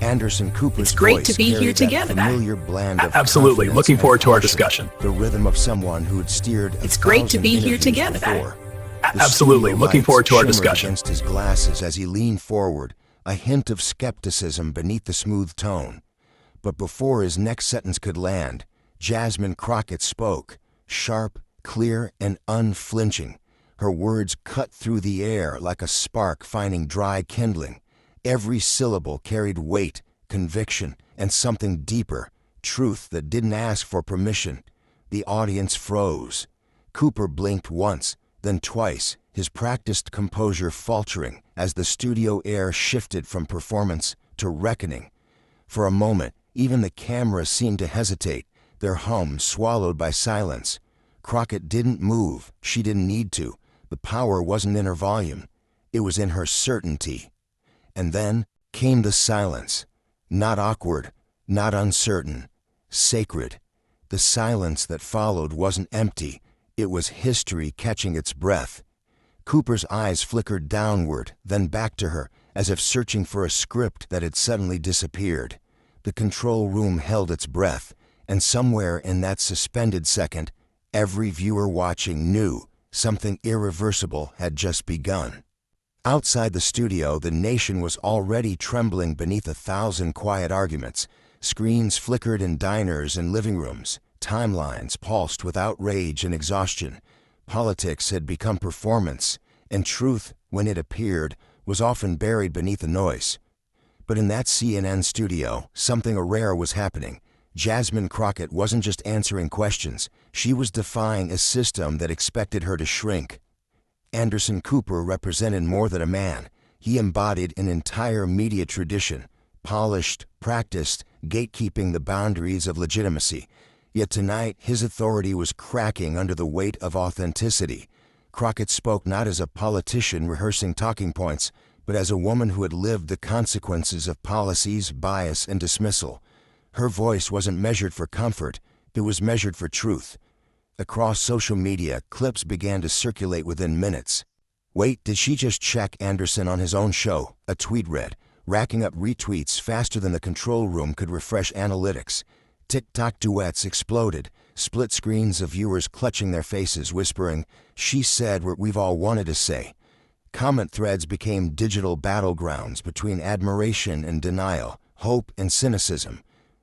Anderson Cooper's It's great to voice be here carried that together. familiar blend of Absolutely. confidence Looking and forward to our caution, discussion. The rhythm of someone who had steered It's great to 1,000 be here interviews together. before. The Absolutely. studio Looking lights forward to our shimmered discussion. against his glasses as he leaned forward, a hint of skepticism beneath the smooth tone. But before his next sentence could land, Jasmine Crockett spoke, sharp, clear, and unflinching. Her words cut through the air like a spark finding dry kindling. Every syllable carried weight, conviction, and something deeper, truth that didn't ask for permission. The audience froze. Cooper blinked once, then twice, his practiced composure faltering as the studio air shifted from performance to reckoning. For a moment, even the camera seemed to hesitate, their hum swallowed by silence. Crockett didn't move. She didn't need to. The power wasn't in her volume. It was in her certainty. And then came the silence. Not awkward, not uncertain, sacred. The silence that followed wasn't empty. It was history catching its breath. Cooper's eyes flickered downward, then back to her, as if searching for a script that had suddenly disappeared. The control room held its breath, and somewhere in that suspended second, every viewer watching knew something irreversible had just begun. Outside the studio, the nation was already trembling beneath 1,000 quiet arguments. Screens flickered in diners and living rooms. Timelines pulsed with outrage and exhaustion. Politics had become performance, and truth, when it appeared, was often buried beneath the noise. But in that CNN studio, something rare was happening. Jasmine Crockett wasn't just answering questions. She was defying a system that expected her to shrink. Anderson Cooper represented more than a man. He embodied an entire media tradition, polished, practiced, gatekeeping the boundaries of legitimacy. Yet tonight, his authority was cracking under the weight of authenticity. Crockett spoke not as a politician rehearsing talking points, but as a woman who had lived the consequences of policies, bias, and dismissal. Her voice wasn't measured for comfort, it was measured for truth. Across social media, clips began to circulate within minutes. "Wait, did she just check Anderson on his own show?" a tweet read, racking up retweets faster than the control room could refresh analytics. TikTok duets exploded, split screens of viewers clutching their faces, whispering, "She said what we've all wanted to say." Comment threads became digital battlegrounds between admiration and denial, hope and cynicism.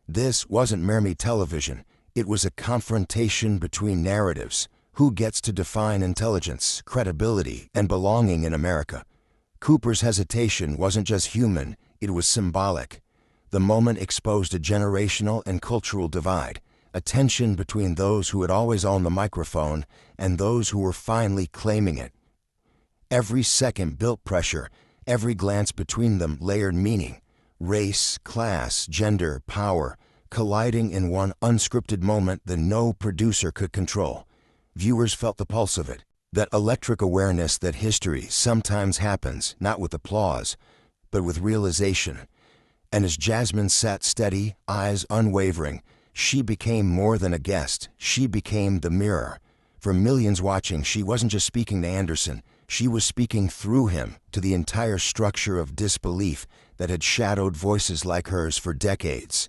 This wasn't merely television. It was a confrontation between narratives. Who gets to define intelligence, credibility, and belonging in America? Cooper's hesitation wasn't just human, it was symbolic. The moment exposed a generational and cultural divide, a tension between those who had always owned the microphone and those who were finally claiming it. Every second built pressure, every glance between them layered meaning. Race, class, gender, power, colliding in one unscripted moment that no producer could control. Viewers felt the pulse of it, that electric awareness that history sometimes happens not with applause, but with realization. And as Jasmine sat steady, eyes unwavering, she became more than a guest. She became the mirror. For millions watching, she wasn't just speaking to Anderson. She was speaking through him to the entire structure of disbelief that had shadowed voices like hers for decades.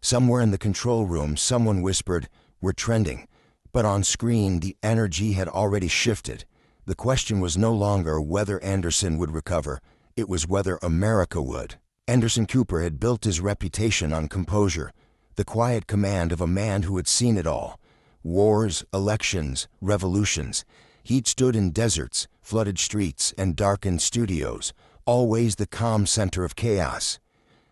Somewhere in the control room, someone whispered, "We're trending." But on screen, the energy had already shifted. The question was no longer whether Anderson would recover. It was whether America would. Anderson Cooper had built his reputation on composure, the quiet command of a man who had seen it all. Wars, elections, revolutions. He'd stood in deserts, flooded streets, and darkened studios, always the calm center of chaos.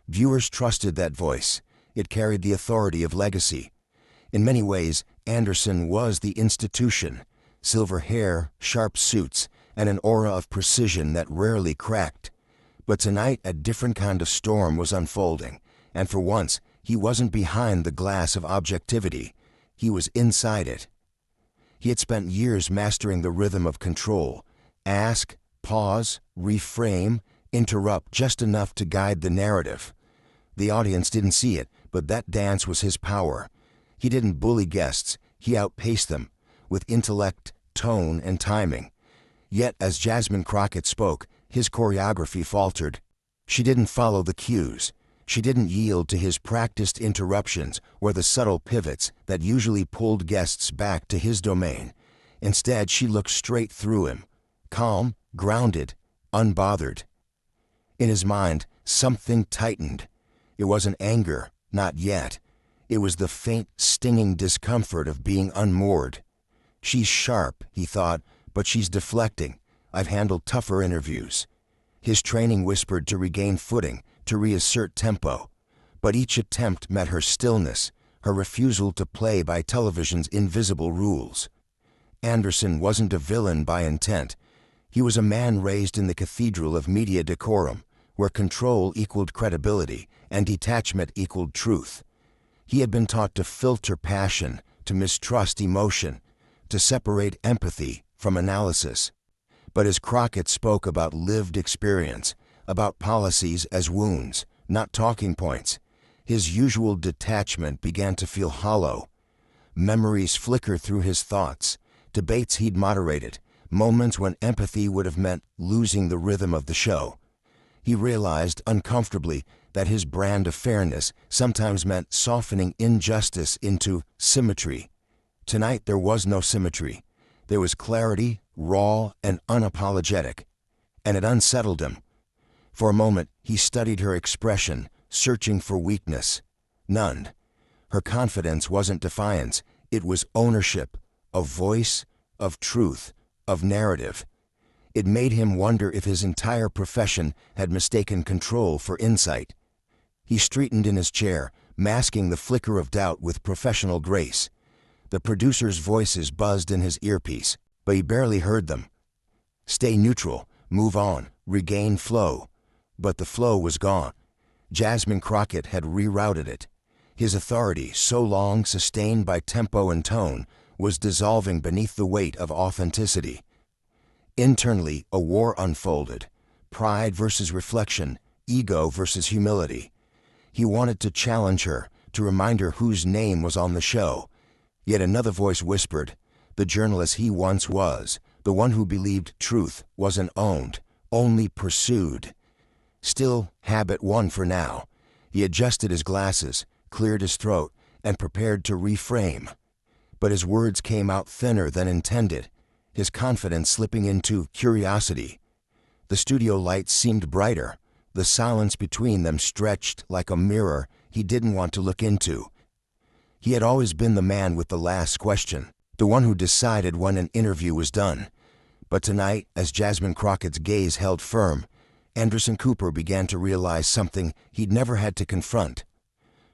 Viewers trusted that voice. It carried the authority of legacy. In many ways, Anderson was the institution. Silver hair, sharp suits, and an aura of precision that rarely cracked. But tonight, a different kind of storm was unfolding, and for once, he wasn't behind the glass of objectivity. He was inside it. He had spent years mastering the rhythm of control. Ask, pause, reframe, interrupt just enough to guide the narrative. The audience didn't see it, but that dance was his power. He didn't bully guests, he outpaced them, with intellect, tone, and timing. Yet, as Jasmine Crockett spoke, his choreography faltered. She didn't follow the cues. She didn't yield to his practiced interruptions or the subtle pivots that usually pulled guests back to his domain. Instead, she looked straight through him, calm, grounded, unbothered. In his mind, something tightened. It wasn't anger, not yet. It was the faint, stinging discomfort of being unmoored. She's sharp, he thought, but she's deflecting. I've handled tougher interviews. His training whispered to regain footing, to reassert tempo. But each attempt met her stillness, her refusal to play by television's invisible rules. Anderson wasn't a villain by intent. He was a man raised in the cathedral of media decorum, where control equaled credibility and detachment equaled truth. He had been taught to filter passion, to mistrust emotion, to separate empathy from analysis. But as Crockett spoke about lived experience, about policies as wounds, not talking points, his usual detachment began to feel hollow. Memories flicker through his thoughts, debates he'd moderated, moments when empathy would have meant losing the rhythm of the show. He realized uncomfortably that his brand of fairness sometimes meant softening injustice into symmetry. Tonight there was no symmetry. There was clarity, raw and unapologetic, and it unsettled him. For a moment, he studied her expression, searching for weakness. None. Her confidence wasn't defiance, it was ownership, of voice, of truth, of narrative. It made him wonder if his entire profession had mistaken control for insight. He straightened in his chair, masking the flicker of doubt with professional grace. The producers' voices buzzed in his earpiece, but he barely heard them. Stay neutral, move on, regain flow. But the flow was gone. Jasmine Crockett had rerouted it. His authority, so long sustained by tempo and tone, was dissolving beneath the weight of authenticity. Internally, a war unfolded. Pride versus reflection, ego versus humility. He wanted to challenge her, to remind her whose name was on the show. Yet another voice whispered, the journalist he once was, the one who believed truth wasn't owned, only pursued. Still, habit won for now. He adjusted his glasses, cleared his throat, and prepared to reframe. But his words came out thinner than intended, his confidence slipping into curiosity. The studio lights seemed brighter. The silence between them stretched like a mirror he didn't want to look into. He had always been the man with the last question, the one who decided when an interview was done. But tonight, as Jasmine Crockett's gaze held firm, Anderson Cooper began to realize something he'd never had to confront.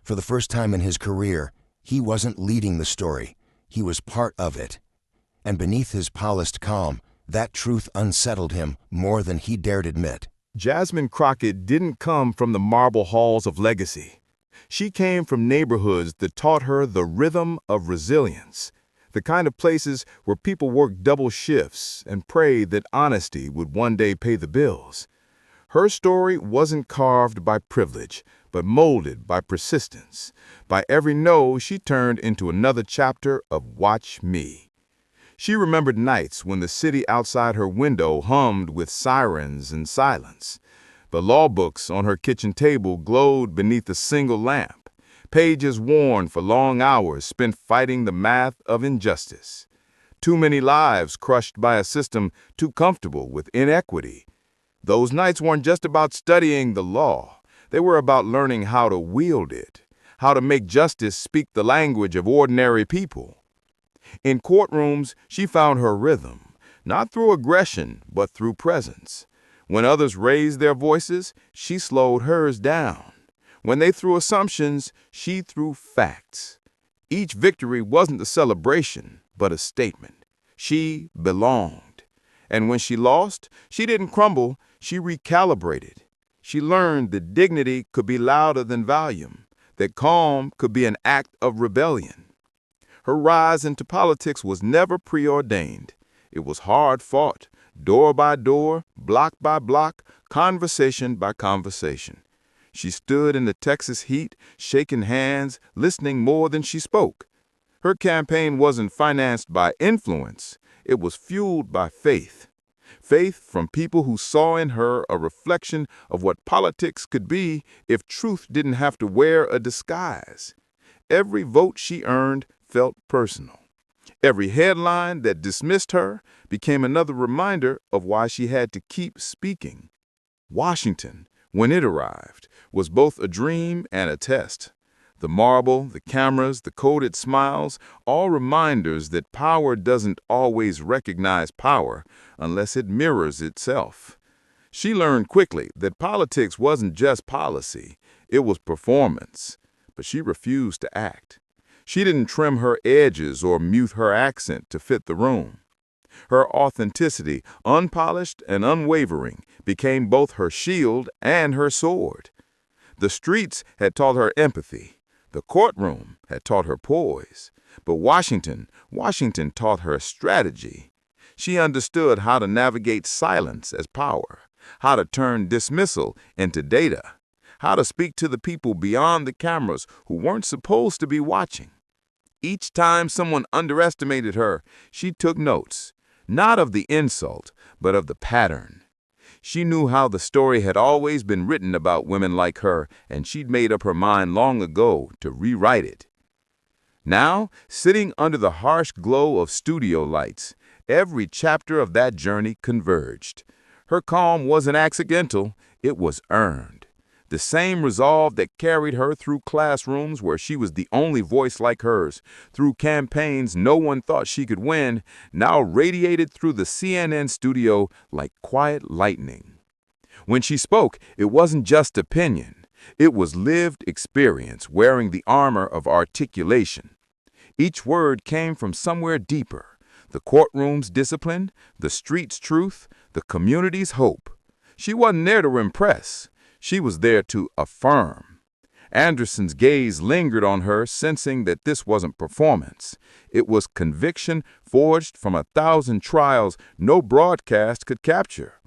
For the first time in his career, he wasn't leading the story. He was part of it. And beneath his polished calm, that truth unsettled him more than he dared admit. Jasmine Crockett didn't come from the marble halls of legacy. She came from neighborhoods that taught her the rhythm of resilience, the kind of places where people worked double shifts and prayed that honesty would one day pay the bills. Her story wasn't carved by privilege, but molded by persistence. By every no, she turned into another chapter of Watch Me. She remembered nights when the city outside her window hummed with sirens and silence. The law books on her kitchen table glowed beneath a single lamp, pages worn for long hours spent fighting the math of injustice. Too many lives crushed by a system too comfortable with inequity. Those nights weren't just about studying the law. They were about learning how to wield it, how to make justice speak the language of ordinary people. In courtrooms, she found her rhythm, not through aggression, but through presence. When others raised their voices, she slowed hers down. When they threw assumptions, she threw facts. Each victory wasn't a celebration, but a statement. She belonged. And when she lost, she didn't crumble, she recalibrated. She learned that dignity could be louder than volume, that calm could be an act of rebellion. Her rise into politics was never preordained. It was hard-fought, door by door, block by block, conversation by conversation. She stood in the Texas heat, shaking hands, listening more than she spoke. Her campaign wasn't financed by influence. It was fueled by faith. Faith from people who saw in her a reflection of what politics could be if truth didn't have to wear a disguise. Every vote she earned felt personal. Every headline that dismissed her became another reminder of why she had to keep speaking. Washington, when it arrived, was both a dream and a test. The marble, the cameras, the coded smiles, all reminders that power doesn't always recognize power unless it mirrors itself. She learned quickly that politics wasn't just policy, it was performance. But she refused to act. She didn't trim her edges or mute her accent to fit the room. Her authenticity, unpolished and unwavering, became both her shield and her sword. The streets had taught her empathy. The courtroom had taught her poise. But Washington taught her strategy. She understood how to navigate silence as power, how to turn dismissal into data, how to speak to the people beyond the cameras who weren't supposed to be watching. Each time someone underestimated her, she took notes, not of the insult, but of the pattern. She knew how the story had always been written about women like her, and she'd made up her mind long ago to rewrite it. Now, sitting under the harsh glow of studio lights, every chapter of that journey converged. Her calm wasn't accidental, it was earned. The same resolve that carried her through classrooms where she was the only voice like hers, through campaigns no one thought she could win, now radiated through the CNN studio like quiet lightning. When she spoke, it wasn't just opinion. It was lived experience wearing the armor of articulation. Each word came from somewhere deeper, the courtroom's discipline, the street's truth, the community's hope. She wasn't there to impress. She was there to affirm. Anderson's gaze lingered on her, sensing that this wasn't performance. It was conviction forged from 1,000 trials no broadcast could capture.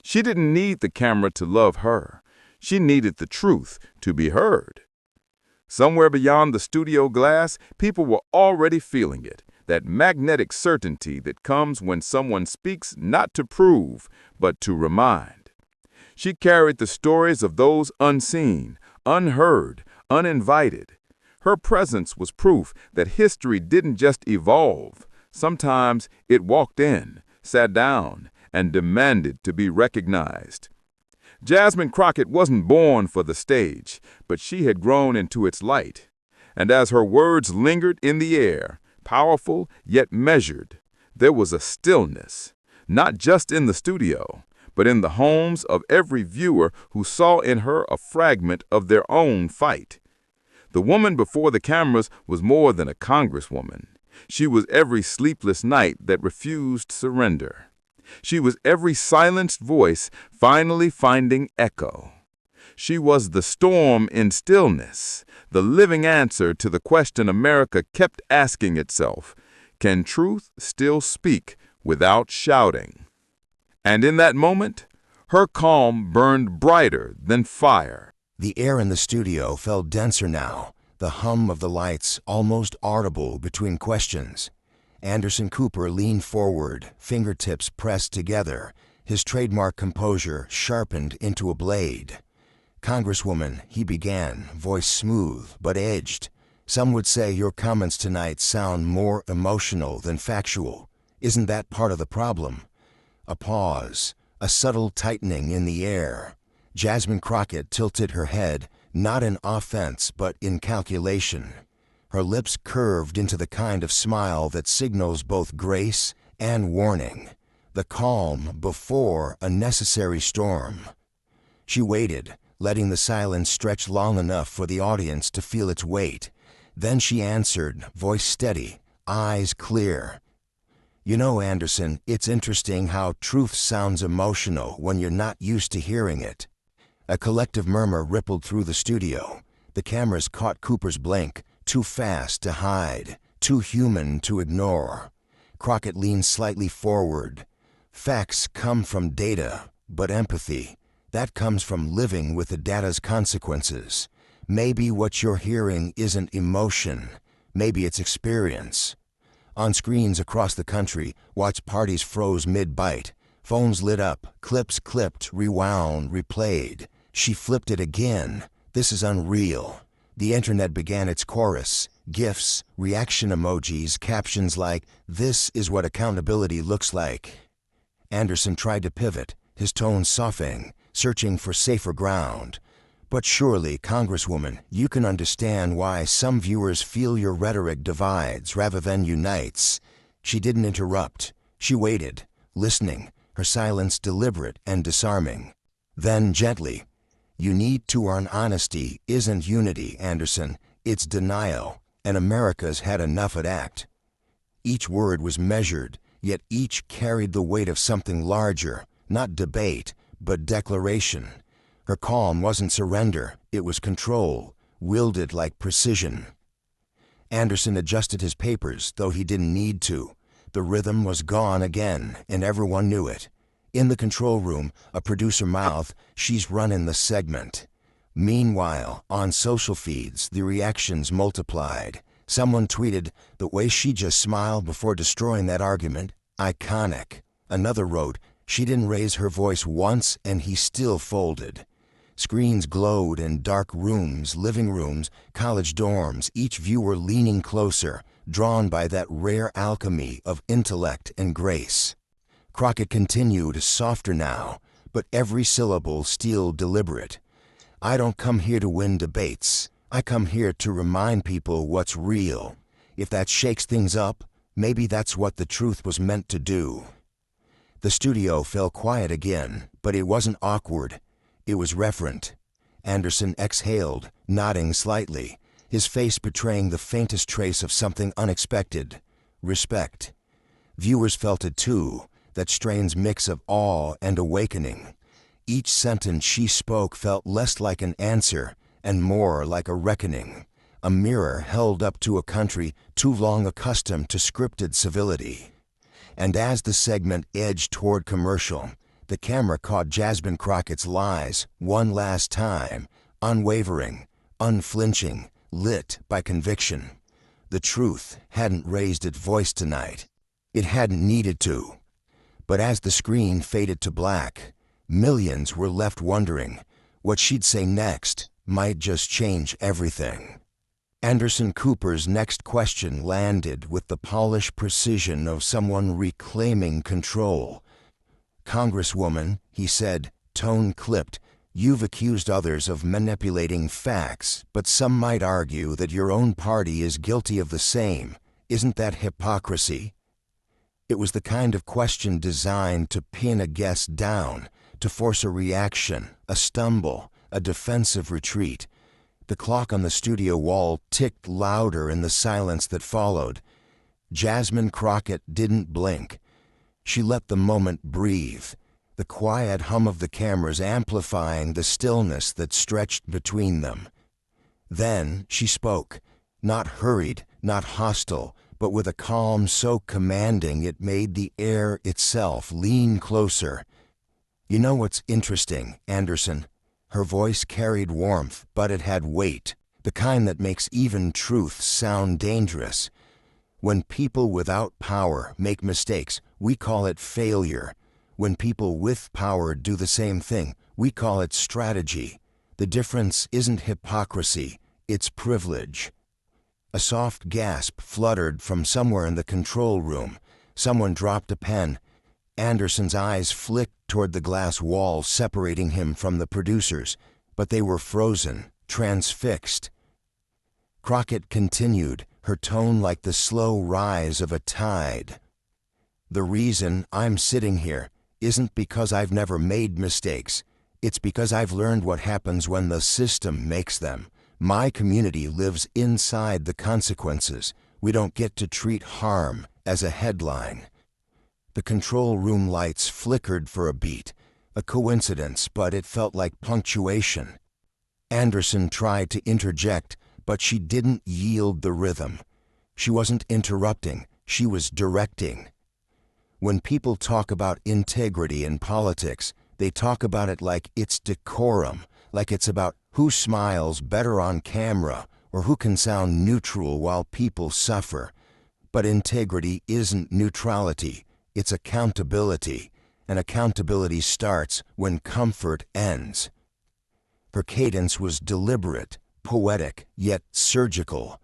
She didn't need the camera to love her. She needed the truth to be heard. Somewhere beyond the studio glass, people were already feeling it, that magnetic certainty that comes when someone speaks not to prove, but to remind. She carried the stories of those unseen, unheard, uninvited. Her presence was proof that history didn't just evolve. Sometimes it walked in, sat down, and demanded to be recognized. Jasmine Crockett wasn't born for the stage, but she had grown into its light. And as her words lingered in the air, powerful yet measured, there was a stillness, not just in the studio, but in the homes of every viewer who saw in her a fragment of their own fight. The woman before the cameras was more than a congresswoman. She was every sleepless night that refused surrender. She was every silenced voice finally finding echo. She was the storm in stillness, the living answer to the question America kept asking itself: can truth still speak without shouting? And in that moment, her calm burned brighter than fire. The air in the studio felt denser now, the hum of the lights almost audible between questions. Anderson Cooper leaned forward, fingertips pressed together, his trademark composure sharpened into a blade. "Congresswoman," he began, voice smooth but edged. "Some would say your comments tonight sound more emotional than factual. Isn't that part of the problem?" A pause, a subtle tightening in the air. Jasmine Crockett tilted her head, not in offense but in calculation. Her lips curved into the kind of smile that signals both grace and warning, the calm before a necessary storm. She waited, letting the silence stretch long enough for the audience to feel its weight. Then she answered, voice steady, eyes clear. "You know, Anderson, it's interesting how truth sounds emotional when you're not used to hearing it." A collective murmur rippled through the studio. The cameras caught Cooper's blink, too fast to hide, too human to ignore. Crockett leaned slightly forward. "Facts come from data, but empathy, that comes from living with the data's consequences. Maybe what you're hearing isn't emotion, maybe it's experience." On screens across the country, watch parties froze mid-bite. Phones lit up, clips clipped, rewound, replayed. She flipped it again. This is unreal. The internet began its chorus. GIFs, reaction emojis, captions like, "This is what accountability looks like." Anderson tried to pivot, his tone softening, searching for safer ground. "But surely, Congresswoman, you can understand why some viewers feel your rhetoric divides rather than unites." She didn't interrupt. She waited, listening, her silence deliberate and disarming. Then gently, "You need to earn honesty isn't unity, Anderson. It's denial, and America's had enough of that." Each word was measured, yet each carried the weight of something larger, not debate, but declaration. Her calm wasn't surrender, it was control, wielded like precision. Anderson adjusted his papers, though he didn't need to. The rhythm was gone again, and everyone knew it. In the control room, a producer mouthed, "She's running the segment." Meanwhile, on social feeds, the reactions multiplied. Someone tweeted, "The way she just smiled before destroying that argument, iconic." Another wrote, "She didn't raise her voice once and he still folded." Screens glowed in dark rooms, living rooms, college dorms, each viewer leaning closer, drawn by that rare alchemy of intellect and grace. Crockett continued, softer now, but every syllable still deliberate. "I don't come here to win debates. I come here to remind people what's real. If that shakes things up, maybe that's what the truth was meant to do." The studio fell quiet again, but it wasn't awkward. It was reverent. Anderson exhaled, nodding slightly, his face betraying the faintest trace of something unexpected. Respect. Viewers felt it too, that strange mix of awe and awakening. Each sentence she spoke felt less like an answer and more like a reckoning, a mirror held up to a country too long accustomed to scripted civility. And as the segment edged toward commercial, the camera caught Jasmine Crockett's lies one last time, unwavering, unflinching, lit by conviction. The truth hadn't raised its voice tonight. It hadn't needed to. But as the screen faded to black, millions were left wondering what she'd say next might just change everything. Anderson Cooper's next question landed with the polished precision of someone reclaiming control. "Congresswoman," he said, tone clipped, "you've accused others of manipulating facts, but some might argue that your own party is guilty of the same. Isn't that hypocrisy?" It was the kind of question designed to pin a guest down, to force a reaction, a stumble, a defensive retreat. The clock on the studio wall ticked louder in the silence that followed. Jasmine Crockett didn't blink. She let the moment breathe, the quiet hum of the cameras amplifying the stillness that stretched between them. Then she spoke, not hurried, not hostile, but with a calm so commanding it made the air itself lean closer. "You know what's interesting, Anderson?" Her voice carried warmth, but it had weight, the kind that makes even truth sound dangerous. "When people without power make mistakes, we call it failure. When people with power do the same thing, we call it strategy. The difference isn't hypocrisy, it's privilege." A soft gasp fluttered from somewhere in the control room. Someone dropped a pen. Anderson's eyes flicked toward the glass wall separating him from the producers, but they were frozen, transfixed. Crockett continued, her tone like the slow rise of a tide. "The reason I'm sitting here isn't because I've never made mistakes. It's because I've learned what happens when the system makes them. My community lives inside the consequences. We don't get to treat harm as a headline." The control room lights flickered for a beat, a coincidence, but it felt like punctuation. Anderson tried to interject, but she didn't yield the rhythm. She wasn't interrupting, she was directing. When people talk about integrity in politics, they talk about it like it's decorum, like it's about who smiles better on camera or who can sound neutral while people suffer. But integrity isn't neutrality, it's accountability. and accountability starts when comfort ends. Her cadence was deliberate, poetic, yet surgical.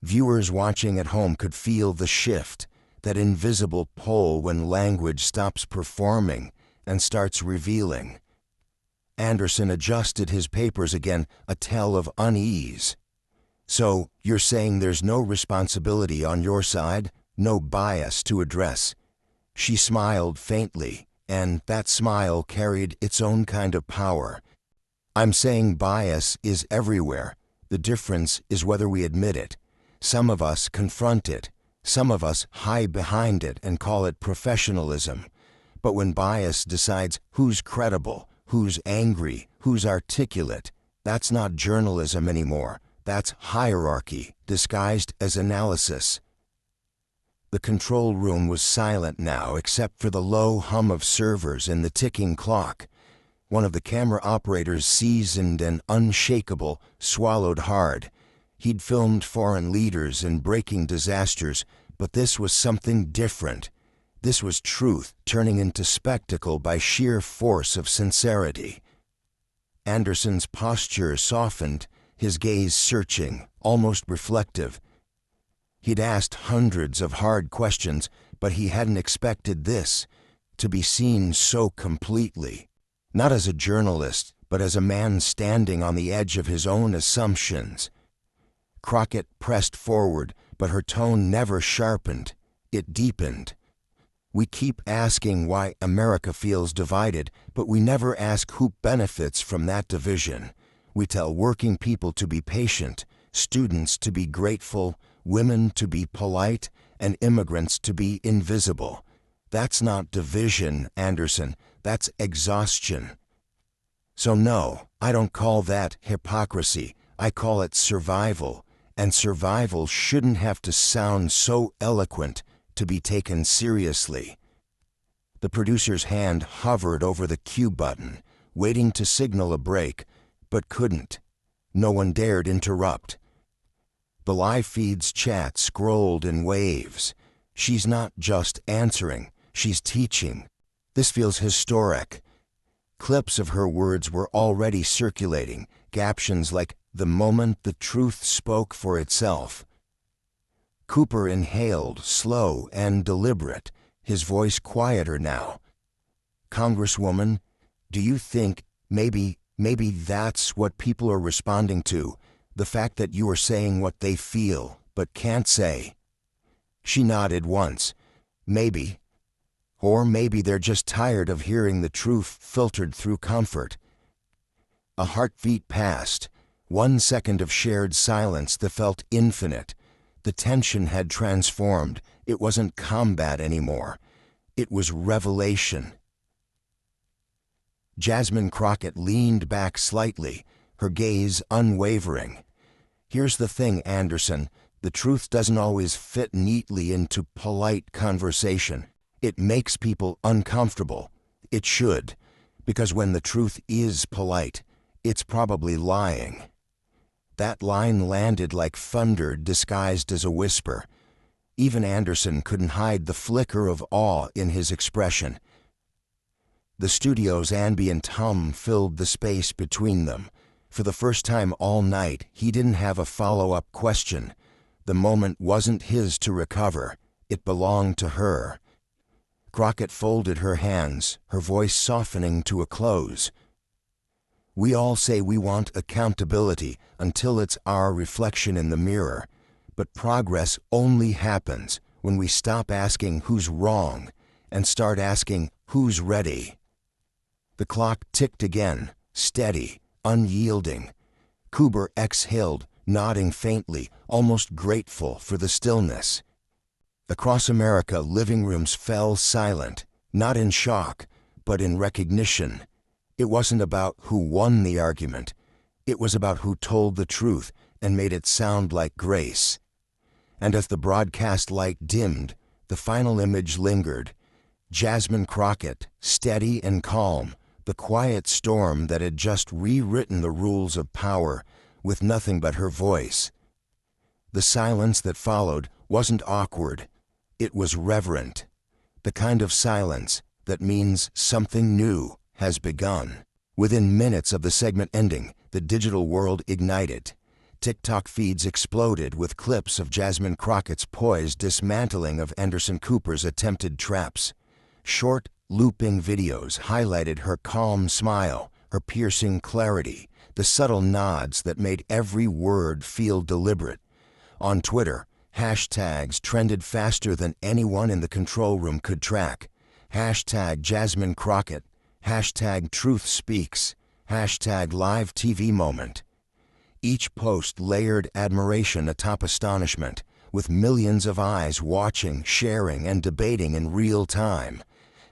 Viewers watching at home could feel the shift, that invisible pull when language stops performing and starts revealing. Anderson adjusted his papers again, a tell of unease. "So, you're saying there's no responsibility on your side? No bias to address?" She smiled faintly, and that smile carried its own kind of power. "I'm saying bias is everywhere. The difference is whether we admit it. Some of us confront it. Some of us hide behind it and call it professionalism. But when bias decides who's credible, who's angry, who's articulate, that's not journalism anymore. That's hierarchy, disguised as analysis." The control room was silent now, except for the low hum of servers and the ticking clock. One of the camera operators, seasoned and unshakable, swallowed hard. He'd filmed foreign leaders and breaking disasters, but this was something different. This was truth turning into spectacle by sheer force of sincerity. Anderson's posture softened, his gaze searching, almost reflective. He'd asked hundreds of hard questions, but he hadn't expected this, to be seen so completely. Not as a journalist, but as a man standing on the edge of his own assumptions. Crockett pressed forward, but her tone never sharpened. It deepened. "We keep asking why America feels divided, but we never ask who benefits from that division. We tell working people to be patient, students to be grateful, women to be polite, and immigrants to be invisible. That's not division, Anderson. That's exhaustion. So no, I don't call that hypocrisy. I call it survival. And survival shouldn't have to sound so eloquent to be taken seriously." The producer's hand hovered over the cue button, waiting to signal a break, but couldn't. No one dared interrupt. The live feed's chat scrolled in waves. She's not just answering, she's teaching. This feels historic. Clips of her words were already circulating, captions like, "The moment the truth spoke for itself." Cooper inhaled, slow and deliberate, his voice quieter now. "Congresswoman, do you think maybe that's what people are responding to? The fact that you are saying what they feel, but can't say?" She nodded once. "Maybe. Or maybe they're just tired of hearing the truth filtered through comfort." A heartbeat passed. 1 second of shared silence that felt infinite. The tension had transformed. It wasn't combat anymore. It was revelation. Jasmine Crockett leaned back slightly, her gaze unwavering. "Here's the thing, Anderson. The truth doesn't always fit neatly into polite conversation. It makes people uncomfortable. It should, because when the truth is polite, it's probably lying." That line landed like thunder disguised as a whisper. Even Anderson couldn't hide the flicker of awe in his expression. The studio's ambient hum filled the space between them. For the first time all night, he didn't have a follow-up question. The moment wasn't his to recover. It belonged to her. Crockett folded her hands, her voice softening to a close. "We all say we want accountability until it's our reflection in the mirror. But progress only happens when we stop asking who's wrong and start asking who's ready." The clock ticked again, steady, unyielding. Cooper exhaled, nodding faintly, almost grateful for the stillness. Across America, living rooms fell silent, not in shock, but in recognition. It wasn't about who won the argument. It was about who told the truth and made it sound like grace. And as the broadcast light dimmed, the final image lingered. Jasmine Crockett, steady and calm, the quiet storm that had just rewritten the rules of power with nothing but her voice. The silence that followed wasn't awkward. It was reverent. The kind of silence that means something new has begun. Within minutes of the segment ending, the digital world ignited. TikTok feeds exploded with clips of Jasmine Crockett's poised dismantling of Anderson Cooper's attempted traps. Short, looping videos highlighted her calm smile, her piercing clarity, the subtle nods that made every word feel deliberate. On Twitter, hashtags trended faster than anyone in the control room could track. Hashtag Jasmine Crockett, hashtag Truth Speaks, hashtag Live TV Moment. Each post layered admiration atop astonishment, with millions of eyes watching, sharing, and debating in real time.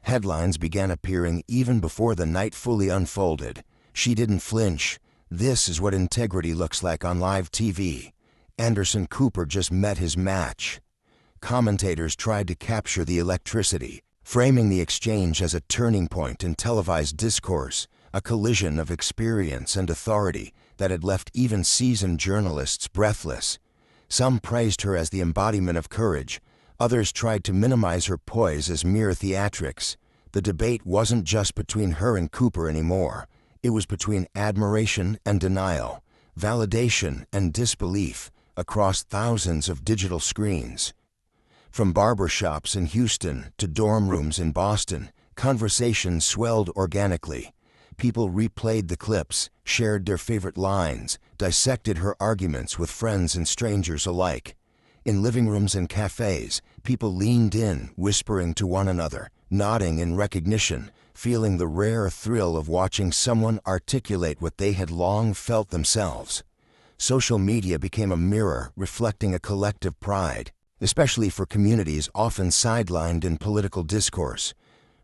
Headlines began appearing even before the night fully unfolded. She didn't flinch. This is what integrity looks like on live TV. Anderson Cooper just met his match. Commentators tried to capture the electricity, framing the exchange as a turning point in televised discourse, a collision of experience and authority that had left even seasoned journalists breathless. Some praised her as the embodiment of courage. Others tried to minimize her poise as mere theatrics. The debate wasn't just between her and Cooper anymore. It was between admiration and denial, validation and disbelief, across thousands of digital screens. From barbershops in Houston to dorm rooms in Boston, conversations swelled organically. People replayed the clips, shared their favorite lines, dissected her arguments with friends and strangers alike. In living rooms and cafes, people leaned in, whispering to one another, nodding in recognition, feeling the rare thrill of watching someone articulate what they had long felt themselves. Social media became a mirror reflecting a collective pride, especially for communities often sidelined in political discourse.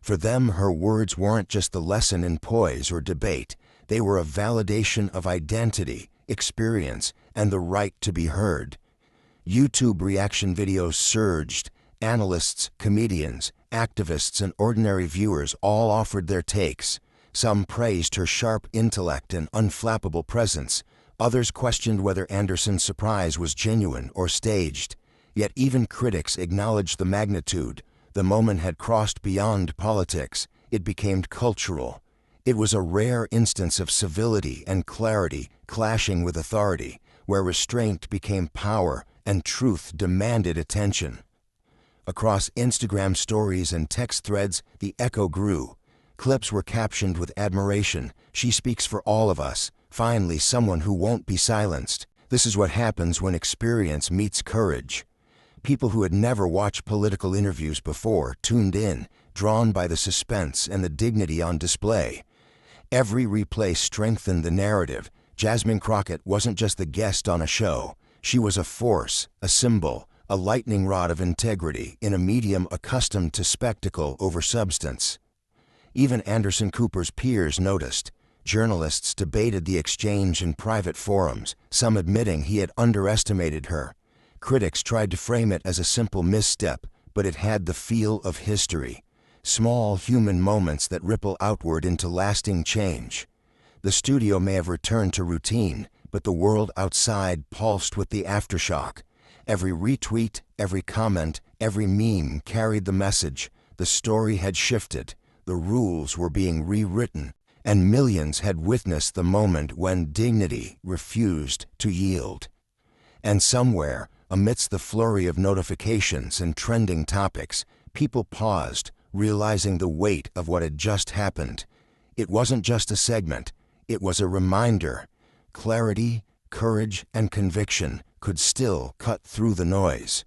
For them, her words weren't just the lesson in poise or debate. They were a validation of identity, experience, and the right to be heard. YouTube reaction videos surged. Analysts, comedians, activists, and ordinary viewers all offered their takes. Some praised her sharp intellect and unflappable presence. Others questioned whether Anderson's surprise was genuine or staged. Yet even critics acknowledged the magnitude. The moment had crossed beyond politics. It became cultural. It was a rare instance of civility and clarity clashing with authority, where restraint became power and truth demanded attention. Across Instagram stories and text threads, the echo grew. Clips were captioned with admiration. She speaks for all of us. Finally, someone who won't be silenced. This is what happens when experience meets courage. People who had never watched political interviews before tuned in, drawn by the suspense and the dignity on display. Every replay strengthened the narrative. Jasmine Crockett wasn't just the guest on a show. She was a force, a symbol, a lightning rod of integrity in a medium accustomed to spectacle over substance. Even Anderson Cooper's peers noticed. Journalists debated the exchange in private forums, some admitting he had underestimated her. Critics tried to frame it as a simple misstep, but it had the feel of history. Small human moments that ripple outward into lasting change. The studio may have returned to routine, but the world outside pulsed with the aftershock. Every retweet, every comment, every meme carried the message. The story had shifted, the rules were being rewritten, and millions had witnessed the moment when dignity refused to yield. And somewhere, amidst the flurry of notifications and trending topics, people paused, realizing the weight of what had just happened. It wasn't just a segment, it was a reminder. Clarity, courage, and conviction could still cut through the noise.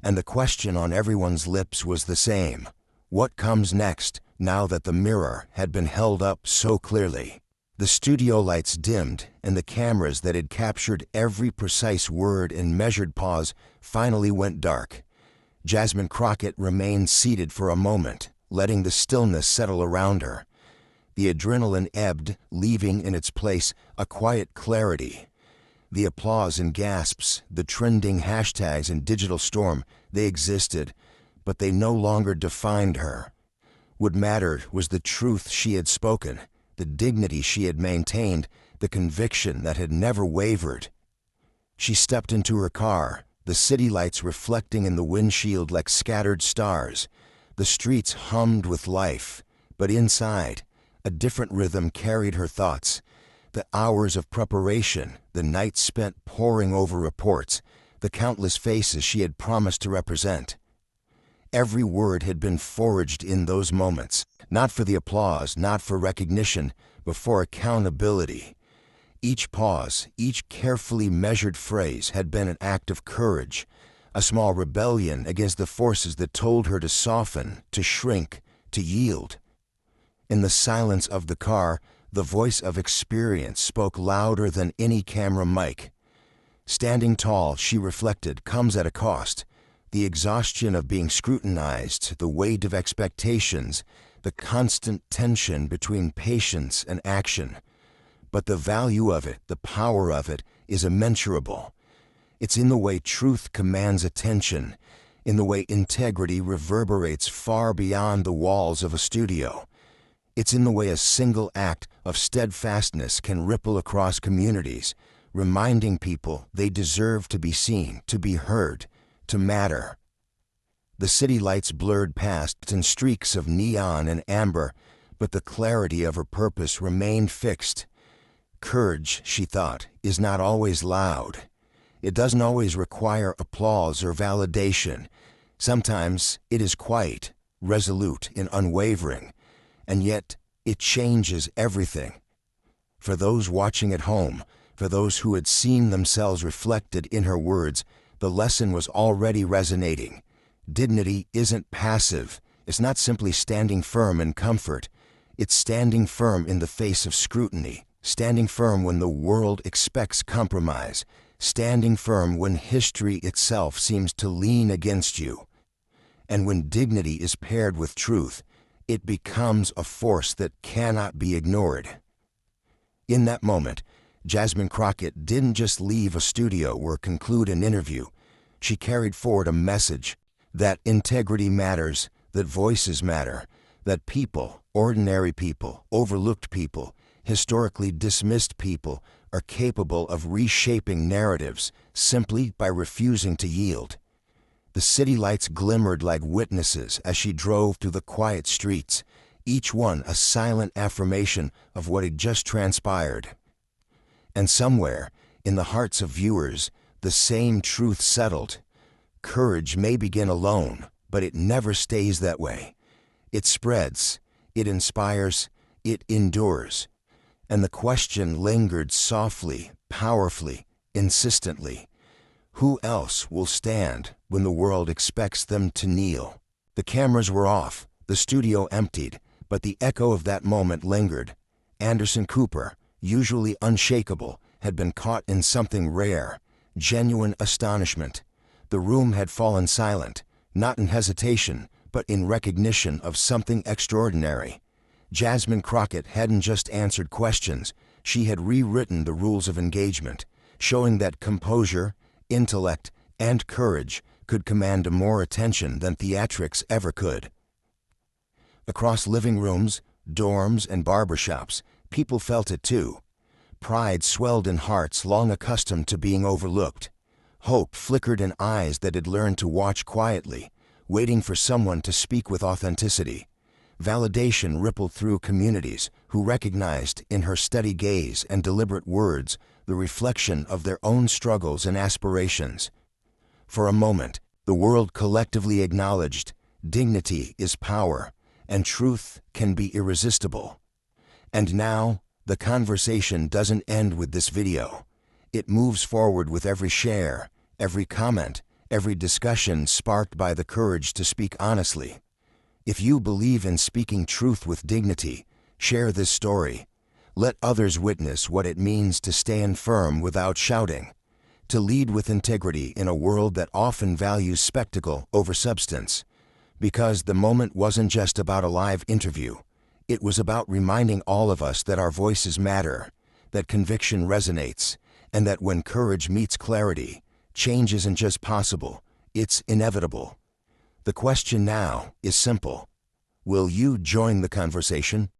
And the question on everyone's lips was the same. What comes next, now that the mirror had been held up so clearly? The studio lights dimmed, and the cameras that had captured every precise word in measured pause finally went dark. Jasmine Crockett remained seated for a moment, letting the stillness settle around her. The adrenaline ebbed, leaving in its place a quiet clarity. The applause and gasps, the trending hashtags and digital storm, they existed, but they no longer defined her. What mattered was the truth she had spoken, the dignity she had maintained, the conviction that had never wavered. She stepped into her car, the city lights reflecting in the windshield like scattered stars. The streets hummed with life. But inside, a different rhythm carried her thoughts. The hours of preparation, the nights spent poring over reports, the countless faces she had promised to represent. Every word had been forged in those moments, not for the applause, not for recognition, but for accountability. Each pause, each carefully measured phrase had been an act of courage, a small rebellion against the forces that told her to soften, to shrink, to yield. In the silence of the car, the voice of experience spoke louder than any camera mic. Standing tall, she reflected, comes at a cost. The exhaustion of being scrutinized, the weight of expectations, the constant tension between patience and action. But the value of it, the power of it, is immeasurable. It's in the way truth commands attention, in the way integrity reverberates far beyond the walls of a studio. It's in the way a single act of steadfastness can ripple across communities, reminding people they deserve to be seen, to be heard, to matter. The city lights blurred past in streaks of neon and amber, but the clarity of her purpose remained fixed. Courage, she thought, is not always loud. It doesn't always require applause or validation. Sometimes it is quiet, resolute, and unwavering, and yet it changes everything. For those watching at home, for those who had seen themselves reflected in her words, the lesson was already resonating. Dignity isn't passive. It's not simply standing firm in comfort. It's standing firm in the face of scrutiny, standing firm when the world expects compromise, standing firm when history itself seems to lean against you. And when dignity is paired with truth, it becomes a force that cannot be ignored. In that moment, Jasmine Crockett didn't just leave a studio or conclude an interview. She carried forward a message that integrity matters, that voices matter, that people, ordinary people, overlooked people, historically dismissed people, are capable of reshaping narratives simply by refusing to yield. The city lights glimmered like witnesses as she drove through the quiet streets, each one a silent affirmation of what had just transpired. And somewhere, in the hearts of viewers, the same truth settled. Courage may begin alone, but it never stays that way. It spreads, it inspires, it endures. And the question lingered softly, powerfully, insistently. Who else will stand when the world expects them to kneel? The cameras were off, the studio emptied, but the echo of that moment lingered. Anderson Cooper, usually unshakable, had been caught in something rare, genuine astonishment. The room had fallen silent, not in hesitation, but in recognition of something extraordinary. Jasmine Crockett hadn't just answered questions, she had rewritten the rules of engagement, showing that composure, intellect, and courage could command more attention than theatrics ever could. Across living rooms, dorms, and barbershops, people felt it too. Pride swelled in hearts long accustomed to being overlooked. Hope flickered in eyes that had learned to watch quietly, waiting for someone to speak with authenticity. Validation rippled through communities who recognized in her steady gaze and deliberate words the reflection of their own struggles and aspirations. For a moment, the world collectively acknowledged dignity is power, and truth can be irresistible. And now, the conversation doesn't end with this video. It moves forward with every share, every comment, every discussion sparked by the courage to speak honestly. If you believe in speaking truth with dignity, share this story. Let others witness what it means to stand firm without shouting, to lead with integrity in a world that often values spectacle over substance. Because the moment wasn't just about a live interview. It was about reminding all of us that our voices matter, that conviction resonates, and that when courage meets clarity, change isn't just possible, it's inevitable. The question now is simple. Will you join the conversation?